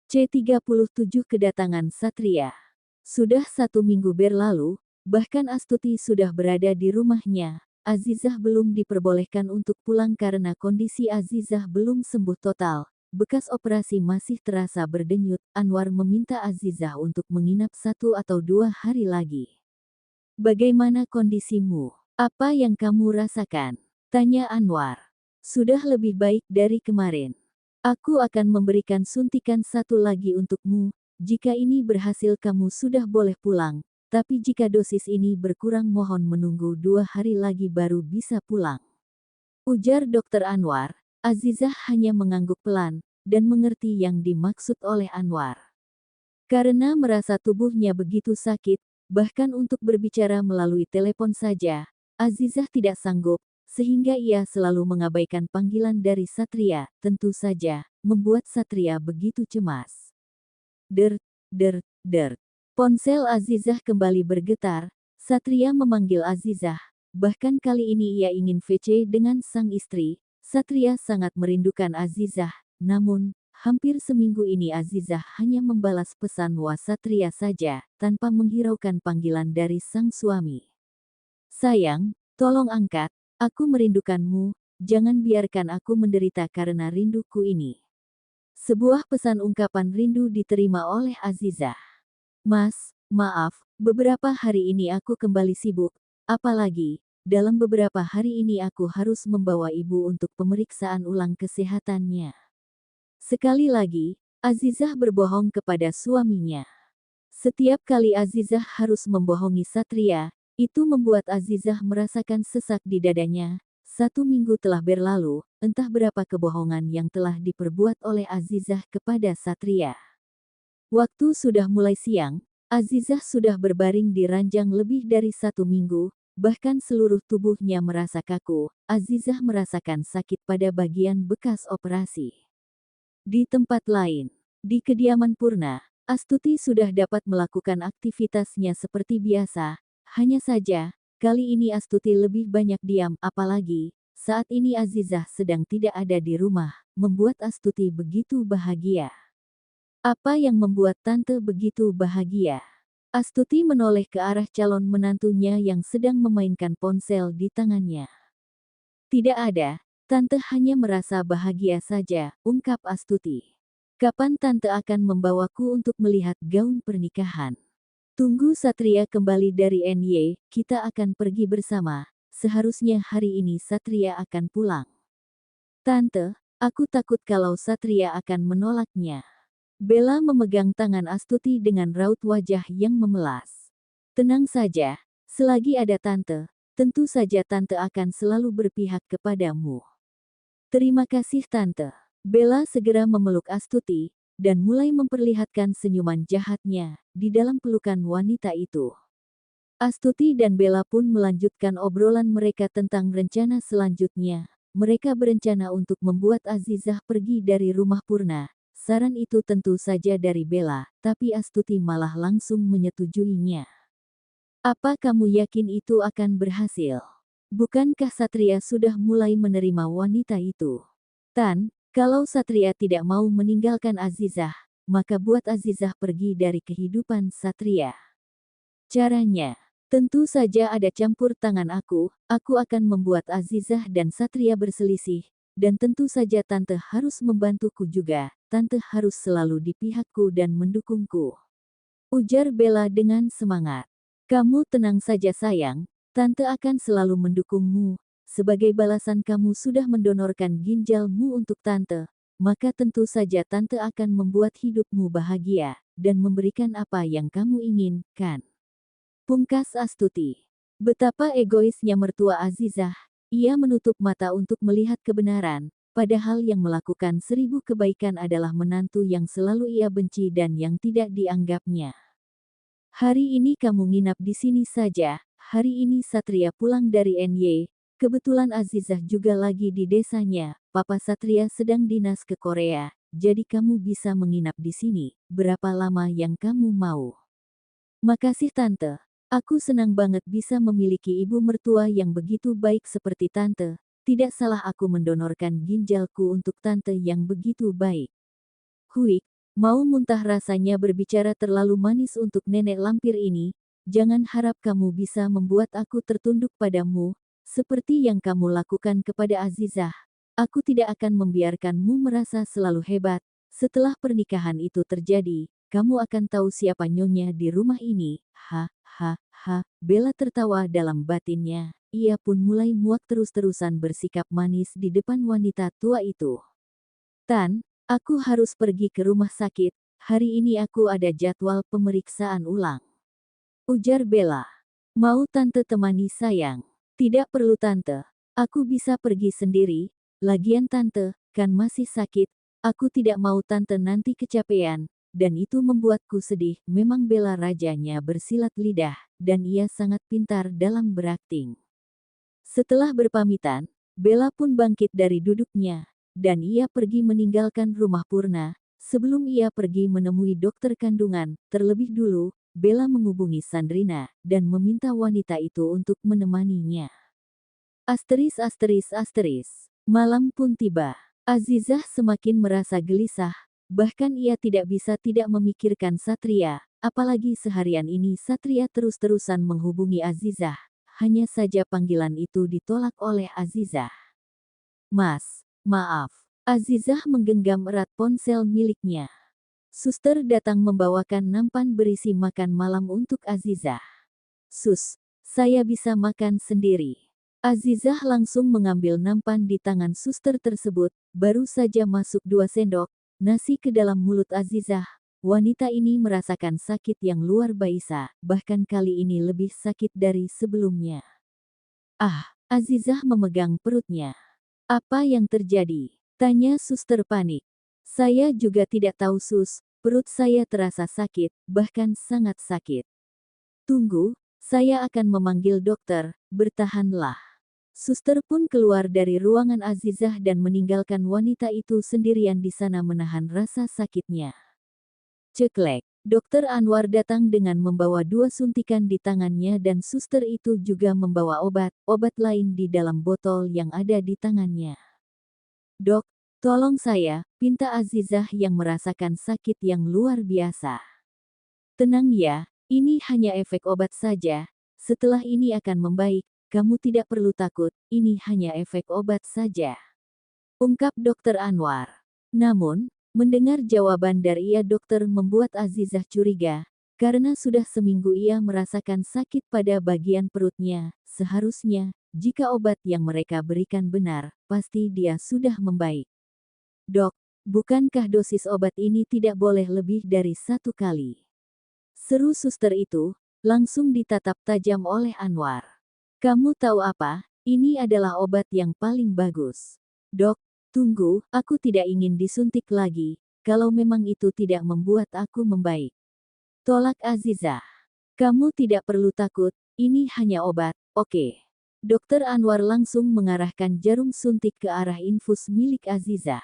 C37 Kedatangan Satria. Sudah 1 minggu berlalu, bahkan Astuti sudah berada di rumahnya. Azizah belum diperbolehkan untuk pulang karena kondisi Azizah belum sembuh total. Bekas operasi masih terasa berdenyut. Anwar meminta Azizah untuk menginap 1 atau 2 hari lagi. Bagaimana kondisimu? Apa yang kamu rasakan? Tanya Anwar. Sudah lebih baik dari kemarin. Aku akan memberikan suntikan 1 lagi untukmu. Jika ini berhasil kamu sudah boleh pulang. Tapi jika dosis ini berkurang mohon menunggu 2 hari lagi baru bisa pulang. Ujar Dr. Anwar. Azizah hanya mengangguk pelan dan mengerti yang dimaksud oleh Anwar. Karena merasa tubuhnya begitu sakit, bahkan untuk berbicara melalui telepon saja, Azizah tidak sanggup. Sehingga ia selalu mengabaikan panggilan dari Satria, tentu saja, membuat Satria begitu cemas. Der, der, der. Ponsel Azizah kembali bergetar, Satria memanggil Azizah, bahkan kali ini ia ingin VC dengan sang istri. Satria sangat merindukan Azizah, namun, hampir seminggu ini Azizah hanya membalas pesan Satria saja, tanpa menghiraukan panggilan dari sang suami. Sayang, tolong angkat. Aku merindukanmu, jangan biarkan aku menderita karena rinduku ini. Sebuah pesan ungkapan rindu diterima oleh Azizah. Mas, maaf, beberapa hari ini aku kembali sibuk, apalagi, dalam beberapa hari ini aku harus membawa ibu untuk pemeriksaan ulang kesehatannya. Sekali lagi, Azizah berbohong kepada suaminya. Setiap kali Azizah harus membohongi Satria, itu membuat Azizah merasakan sesak di dadanya. 1 minggu telah berlalu, entah berapa kebohongan yang telah diperbuat oleh Azizah kepada Satria. Waktu sudah mulai siang, Azizah sudah berbaring di ranjang lebih dari 1 minggu, bahkan seluruh tubuhnya merasa kaku. Azizah merasakan sakit pada bagian bekas operasi. Di tempat lain, di kediaman Purna, Astuti sudah dapat melakukan aktivitasnya seperti biasa, hanya saja, kali ini Astuti lebih banyak diam, apalagi, saat ini Azizah sedang tidak ada di rumah, membuat Astuti begitu bahagia. Apa yang membuat Tante begitu bahagia? Astuti menoleh ke arah calon menantunya yang sedang memainkan ponsel di tangannya. Tidak ada, Tante hanya merasa bahagia saja, ungkap Astuti. Kapan Tante akan membawaku untuk melihat gaun pernikahan? Tunggu Satria kembali dari NY, kita akan pergi bersama. Seharusnya hari ini Satria akan pulang. Tante, aku takut kalau Satria akan menolaknya. Bella memegang tangan Astuti dengan raut wajah yang memelas. Tenang saja, selagi ada Tante, tentu saja Tante akan selalu berpihak kepadamu. Terima kasih Tante. Bella segera memeluk Astuti, dan mulai memperlihatkan senyuman jahatnya, di dalam pelukan wanita itu. Astuti dan Bella pun melanjutkan obrolan mereka tentang rencana selanjutnya. Mereka berencana untuk membuat Azizah pergi dari rumah Purna. Saran itu tentu saja dari Bella, tapi Astuti malah langsung menyetujuinya. Apa kamu yakin itu akan berhasil? Bukankah Satria sudah mulai menerima wanita itu? Tan, kalau Satria tidak mau meninggalkan Azizah, maka buat Azizah pergi dari kehidupan Satria. Caranya, tentu saja ada campur tangan aku akan membuat Azizah dan Satria berselisih, dan tentu saja Tante harus membantuku juga, Tante harus selalu di pihakku dan mendukungku. Ujar Bella dengan semangat. Kamu tenang saja sayang, Tante akan selalu mendukungmu. Sebagai balasan kamu sudah mendonorkan ginjalmu untuk Tante, maka tentu saja Tante akan membuat hidupmu bahagia, dan memberikan apa yang kamu inginkan. Pungkas Astuti. Betapa egoisnya mertua Azizah, ia menutup mata untuk melihat kebenaran, padahal yang melakukan 1000 kebaikan adalah menantu yang selalu ia benci dan yang tidak dianggapnya. Hari ini kamu nginap di sini saja, hari ini Satria pulang dari NY. Kebetulan Azizah juga lagi di desanya, Papa Satria sedang dinas ke Korea, jadi kamu bisa menginap di sini, berapa lama yang kamu mau. Makasih Tante, aku senang banget bisa memiliki ibu mertua yang begitu baik seperti Tante, tidak salah aku mendonorkan ginjalku untuk Tante yang begitu baik. Huik, Mau muntah rasanya berbicara terlalu manis untuk nenek lampir ini. Jangan harap kamu bisa membuat aku tertunduk padamu, seperti yang kamu lakukan kepada Azizah. Aku tidak akan membiarkanmu merasa selalu hebat. Setelah pernikahan itu terjadi, kamu akan tahu siapa nyonya di rumah ini. Ha, ha, ha. Bella tertawa dalam batinnya. Ia pun mulai muak terus-terusan bersikap manis di depan wanita tua itu. Tan, aku harus pergi ke rumah sakit. Hari ini aku ada jadwal pemeriksaan ulang. Ujar Bella. Mau tante temani sayang? Tidak perlu tante. Aku bisa pergi sendiri. Lagian tante, kan masih sakit. Aku tidak mau tante nanti kecapean. Dan itu membuatku sedih. Memang Bella rajanya bersilat lidah. Dan ia sangat pintar dalam berakting. Setelah berpamitan, Bella pun bangkit dari duduknya. Dan ia pergi meninggalkan rumah Purna. Sebelum ia pergi menemui dokter kandungan, terlebih dulu, Bella menghubungi Sandrina dan meminta wanita itu untuk menemaninya. Asteris. Malam pun tiba. Azizah semakin merasa gelisah, bahkan ia tidak bisa tidak memikirkan Satria, apalagi seharian ini Satria terus-terusan menghubungi Azizah. Hanya saja panggilan itu ditolak oleh Azizah. Mas, maaf. Azizah menggenggam erat ponsel miliknya. Suster datang membawakan nampan berisi makan malam untuk Azizah. Sus, saya bisa makan sendiri. Azizah langsung mengambil nampan di tangan suster tersebut, baru saja masuk 2 sendok nasi ke dalam mulut Azizah. Wanita ini merasakan sakit yang luar biasa, bahkan kali ini lebih sakit dari sebelumnya. Ah, Azizah memegang perutnya. Apa yang terjadi? Tanya suster panik. Saya juga tidak tahu sus, perut saya terasa sakit, bahkan sangat sakit. Tunggu, saya akan memanggil dokter, bertahanlah. Suster pun keluar dari ruangan Azizah dan meninggalkan wanita itu sendirian di sana menahan rasa sakitnya. Ceklek, Dokter Anwar datang dengan membawa 2 suntikan di tangannya dan suster itu juga membawa obat lain di dalam botol yang ada di tangannya. Dok, tolong saya, pinta Azizah yang merasakan sakit yang luar biasa. Tenang ya, ini hanya efek obat saja, setelah ini akan membaik, kamu tidak perlu takut, ini hanya efek obat saja. Ungkap Dokter Anwar. Namun, mendengar jawaban dari dokter membuat Azizah curiga, karena sudah seminggu ia merasakan sakit pada bagian perutnya, seharusnya, jika obat yang mereka berikan benar, pasti dia sudah membaik. Dok, bukankah dosis obat ini tidak boleh lebih dari 1 kali? Seru suster itu, langsung ditatap tajam oleh Anwar. Kamu tahu apa? Ini adalah obat yang paling bagus. Dok, tunggu, aku tidak ingin disuntik lagi, kalau memang itu tidak membuat aku membaik. Tolak Azizah. Kamu tidak perlu takut, ini hanya obat, oke. Dokter Anwar langsung mengarahkan jarum suntik ke arah infus milik Azizah.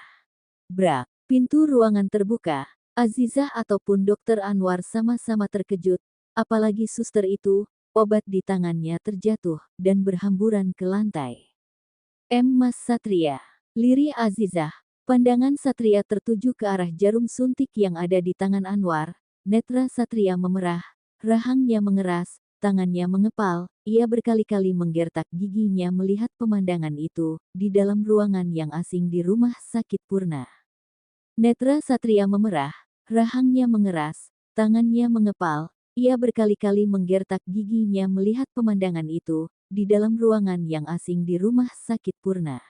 Brak, pintu ruangan terbuka, Azizah ataupun Dokter Anwar sama-sama terkejut, apalagi suster itu, obat di tangannya terjatuh, dan berhamburan ke lantai. Mas Satria, lirih Azizah, pandangan Satria tertuju ke arah jarum suntik yang ada di tangan Anwar, netra Satria memerah, rahangnya mengeras, tangannya mengepal, ia berkali-kali menggertak giginya melihat pemandangan itu, di dalam ruangan yang asing di rumah sakit Purna. Netra Satria memerah, rahangnya mengeras, tangannya mengepal, ia berkali-kali menggertak giginya melihat pemandangan itu, di dalam ruangan yang asing di rumah sakit Purna.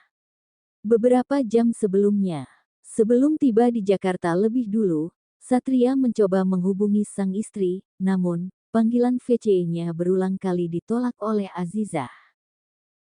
Beberapa jam sebelumnya, sebelum tiba di Jakarta lebih dulu, Satria mencoba menghubungi sang istri, namun, panggilan VC-nya berulang kali ditolak oleh Azizah.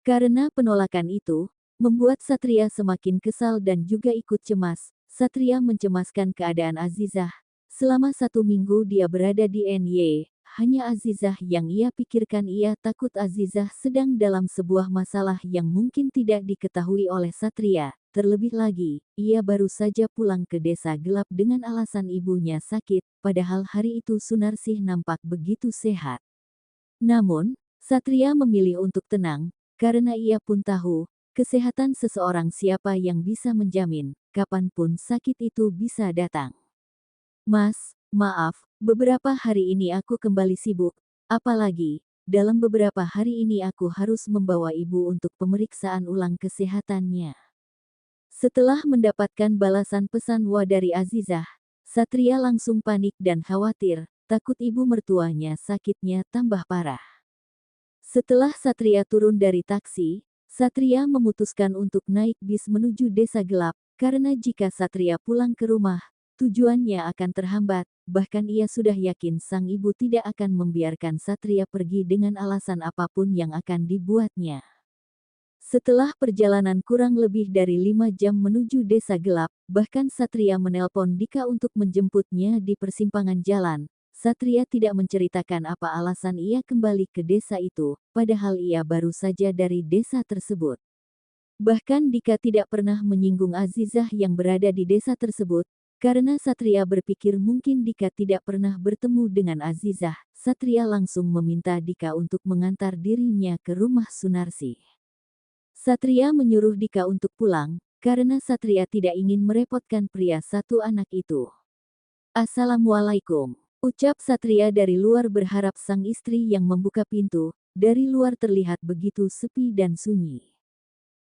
Karena penolakan itu, membuat Satria semakin kesal dan juga ikut cemas. Satria mencemaskan keadaan Azizah. Selama 1 minggu dia berada di NY, hanya Azizah yang ia pikirkan. Ia takut Azizah sedang dalam sebuah masalah yang mungkin tidak diketahui oleh Satria. Terlebih lagi, ia baru saja pulang ke desa gelap dengan alasan ibunya sakit, padahal hari itu Sunarsih nampak begitu sehat. Namun, Satria memilih untuk tenang, karena ia pun tahu, kesehatan seseorang siapa yang bisa menjamin, kapanpun sakit itu bisa datang. Mas, maaf, beberapa hari ini aku kembali sibuk. Apalagi, dalam beberapa hari ini aku harus membawa ibu untuk pemeriksaan ulang kesehatannya. Setelah mendapatkan balasan pesan Wa dari Azizah, Satria langsung panik dan khawatir, takut ibu mertuanya sakitnya tambah parah. Setelah Satria turun dari taksi, Satria memutuskan untuk naik bis menuju desa gelap, karena jika Satria pulang ke rumah, tujuannya akan terhambat, bahkan ia sudah yakin sang ibu tidak akan membiarkan Satria pergi dengan alasan apapun yang akan dibuatnya. Setelah perjalanan kurang lebih dari 5 jam menuju desa gelap, bahkan Satria menelpon Dika untuk menjemputnya di persimpangan jalan. Satria tidak menceritakan apa alasan ia kembali ke desa itu, padahal ia baru saja dari desa tersebut. Bahkan Dika tidak pernah menyinggung Azizah yang berada di desa tersebut, karena Satria berpikir mungkin Dika tidak pernah bertemu dengan Azizah. Satria langsung meminta Dika untuk mengantar dirinya ke rumah Sunarsi. Satria menyuruh Dika untuk pulang, karena Satria tidak ingin merepotkan pria satu anak itu. Assalamualaikum, ucap Satria dari luar berharap sang istri yang membuka pintu, dari luar terlihat begitu sepi dan sunyi.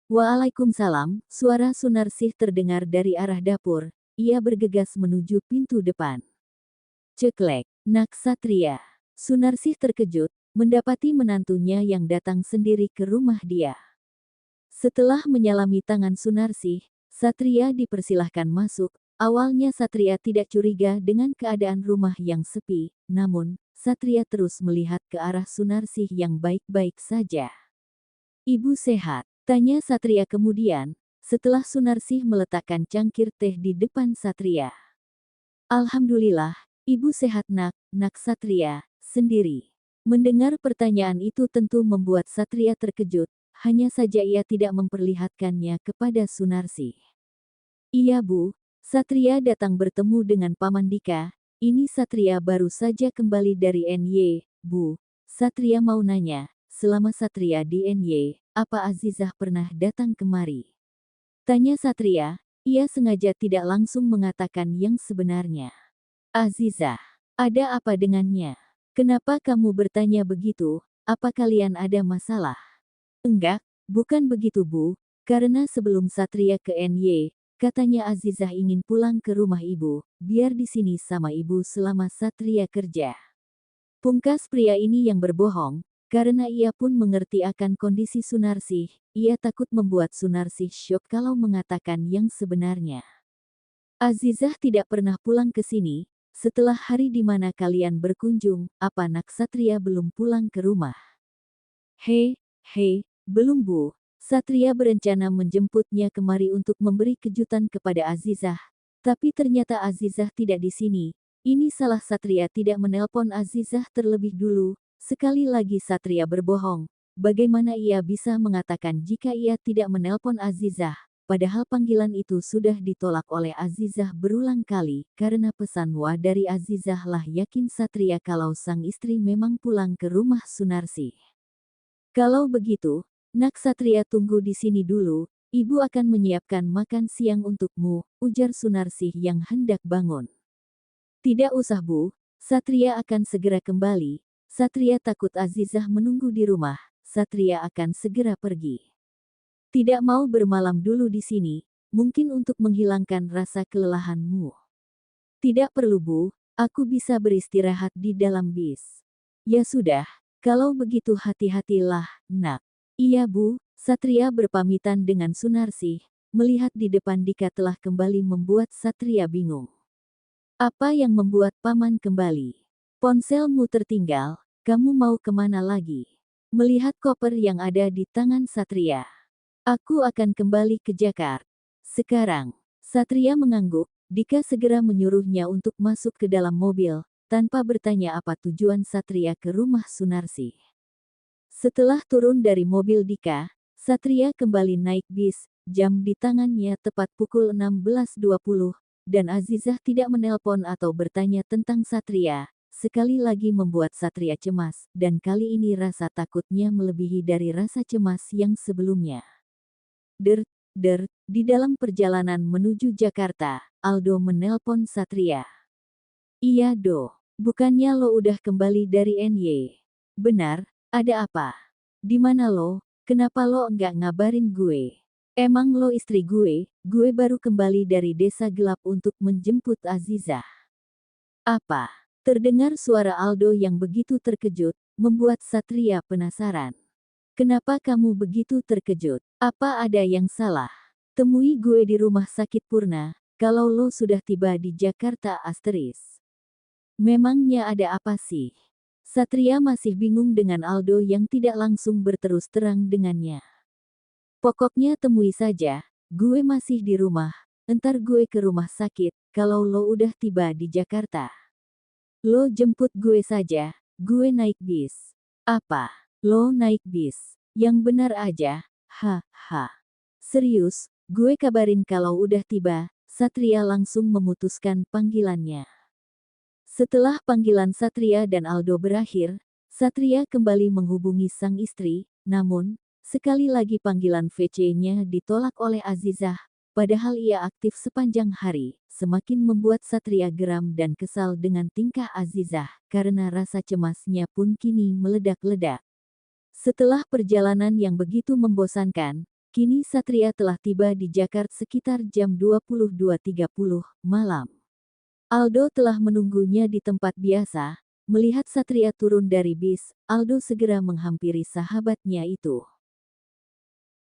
Waalaikumsalam, suara Sunarsih terdengar dari arah dapur, ia bergegas menuju pintu depan. Ceklek, nak Satria. Sunarsih terkejut, mendapati menantunya yang datang sendiri ke rumah dia. Setelah menyalami tangan Sunarsih, Satria dipersilahkan masuk. Awalnya Satria tidak curiga dengan keadaan rumah yang sepi, namun, Satria terus melihat ke arah Sunarsih yang baik-baik saja. Ibu sehat? Tanya Satria kemudian, setelah Sunarsih meletakkan cangkir teh di depan Satria. Alhamdulillah, ibu sehat nak Satria, sendiri. Mendengar pertanyaan itu tentu membuat Satria terkejut. Hanya saja ia tidak memperlihatkannya kepada Sunarsi. Iya bu, Satria datang bertemu dengan Paman Dika, ini Satria baru saja kembali dari NY, bu. Satria mau nanya, selama Satria di NY, apa Azizah pernah datang kemari? Tanya Satria, ia sengaja tidak langsung mengatakan yang sebenarnya. Azizah, ada apa dengannya? Kenapa kamu bertanya begitu, apa kalian ada masalah? Enggak, bukan begitu bu, karena sebelum Satria ke NY, katanya Azizah ingin pulang ke rumah ibu, biar di sini sama ibu selama Satria kerja. Pungkas pria ini yang berbohong, karena ia pun mengerti akan kondisi Sunarsih, ia takut membuat Sunarsih syok kalau mengatakan yang sebenarnya. Azizah tidak pernah pulang ke sini, setelah hari di mana kalian berkunjung, apa nak Satria belum pulang ke rumah? Hei, belum bu, Satria berencana menjemputnya kemari untuk memberi kejutan kepada Azizah. Tapi ternyata Azizah tidak di sini. Ini salah Satria tidak menelpon Azizah terlebih dulu. Sekali lagi Satria berbohong. Bagaimana ia bisa mengatakan jika ia tidak menelpon Azizah? Padahal panggilan itu sudah ditolak oleh Azizah berulang kali. Karena pesan Wa dari Azizah lah yakin Satria kalau sang istri memang pulang ke rumah Sunarsi. Kalau begitu, nak Satria tunggu di sini dulu, ibu akan menyiapkan makan siang untukmu, ujar Sunarsih yang hendak bangun. Tidak usah bu, Satria akan segera kembali. Satria takut Azizah menunggu di rumah, Satria akan segera pergi. Tidak mau bermalam dulu di sini, mungkin untuk menghilangkan rasa kelelahanmu. Tidak perlu bu, aku bisa beristirahat di dalam bis. Ya sudah, kalau begitu hati-hatilah, nak. Iya bu, Satria berpamitan dengan Sunarsih, melihat di depan Dika telah kembali membuat Satria bingung. Apa yang membuat paman kembali? Ponselmu tertinggal, kamu mau kemana lagi? Melihat koper yang ada di tangan Satria. Aku akan kembali ke Jakarta. Sekarang, Satria mengangguk, Dika segera menyuruhnya untuk masuk ke dalam mobil, tanpa bertanya apa tujuan Satria ke rumah Sunarsih. Setelah turun dari mobil Dika, Satria kembali naik bis, jam di tangannya tepat pukul 16.20, dan Azizah tidak menelpon atau bertanya tentang Satria, sekali lagi membuat Satria cemas, dan kali ini rasa takutnya melebihi dari rasa cemas yang sebelumnya. Di dalam perjalanan menuju Jakarta, Aldo menelpon Satria. Iya Do, bukannya lo udah kembali dari NY? Benar, ada apa? Di mana lo? Kenapa lo enggak ngabarin gue? Emang lo istri gue baru kembali dari desa gelap untuk menjemput Azizah. Apa? Terdengar suara Aldo yang begitu terkejut, membuat Satria penasaran. Kenapa kamu begitu terkejut? Apa ada yang salah? Temui gue di rumah sakit Purna, kalau lo sudah tiba di Jakarta *. Memangnya ada apa sih? Satria masih bingung dengan Aldo yang tidak langsung berterus terang dengannya. Pokoknya temui saja, gue masih di rumah, entar gue ke rumah sakit, kalau lo udah tiba di Jakarta. Lo jemput gue saja, gue naik bis. Apa? Lo naik bis? Yang benar aja, haha. Serius, gue kabarin kalau udah tiba. Satria langsung memutuskan panggilannya. Setelah panggilan Satria dan Aldo berakhir, Satria kembali menghubungi sang istri, namun, sekali lagi panggilan VC-nya ditolak oleh Azizah, padahal ia aktif sepanjang hari, semakin membuat Satria geram dan kesal dengan tingkah Azizah, karena rasa cemasnya pun kini meledak-ledak. Setelah perjalanan yang begitu membosankan, kini Satria telah tiba di Jakarta sekitar jam 22.30 malam. Aldo telah menunggunya di tempat biasa. Melihat Satria turun dari bis, Aldo segera menghampiri sahabatnya itu.